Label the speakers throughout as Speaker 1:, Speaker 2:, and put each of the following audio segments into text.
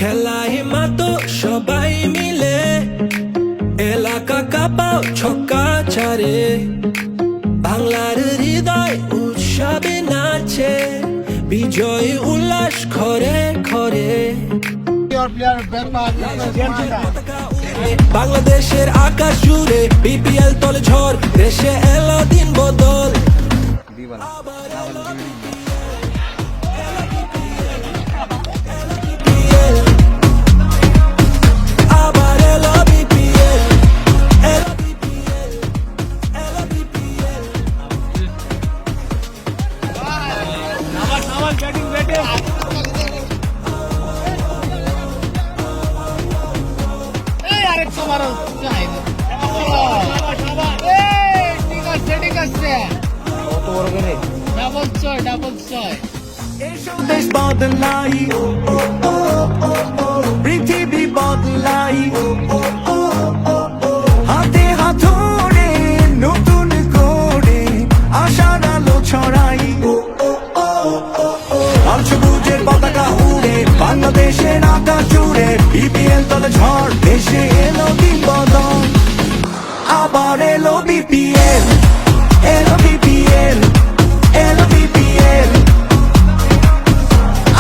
Speaker 1: খেলায় মাতো সবাই মিলে এলাকা কাঁপাও ছক্কা ছাড়ে বাংলার হৃদয় উৎসবে নাচে বিজয় উল্লাস ঘরে ঘরে বাংলাদেশের আকাশ জুড়ে বিপিএল তলে ঝড় দেশে এলো দিন বদল আবার এলো বিপিএল দেশ বদলাই পৃথিবী বদলাই হাতে হাত ধরে নতুন করে আশার আলো ছড়াই লাল সবুজের পতাকা উড়ে বাংলাদেশের আকাশ জুড়ে বিপিএল তলে ঝড় দেশে এলো দিন বদল আবার এলো বিপিএল এলো বিপিএল এলো বিপিএল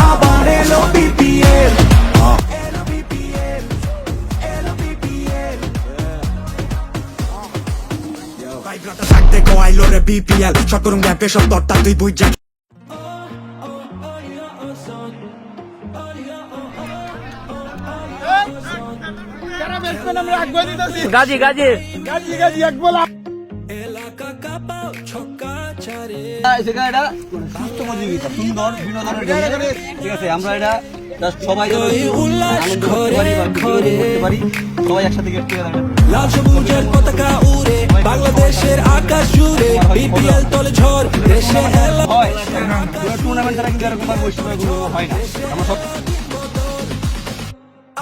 Speaker 1: আবার এলো বিপিএল এলো বিপিএল এলো বিপিএল ভাইব্রাটা থাকতে কোয়াইলো রে বিপিএল সকরুম গ্যাপে সব দরটা তুই বুঝা
Speaker 2: গাজী গাজী
Speaker 3: এক বলা
Speaker 1: এলাকা কাঁপাও ছক্কা ছাড়ে
Speaker 2: এটা সুস্থ প্রতিযোগিতা সুন্দর বিনোদনের জন্য ঠিক আছে আমরা এটা সবাই
Speaker 1: উল্লাস ঘরে ঘরে
Speaker 2: সবাই একসাথে গেট টুগেদার
Speaker 1: লাল সবুজের পতাকা উড়ে বাংলাদেশের আকাশ জুড়ে বিপিএল তলে ঝড় দেশে এলো
Speaker 2: হয় টুর্নামেন্ট ছাড়া কিন্তু এরকম বৈশিষ্ট্যগুলো হয় না আমরা সব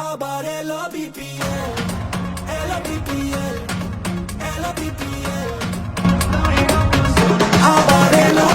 Speaker 1: আবার এলো বিপিএল এলো বিপিএল এলো বিপিএল আবার এলো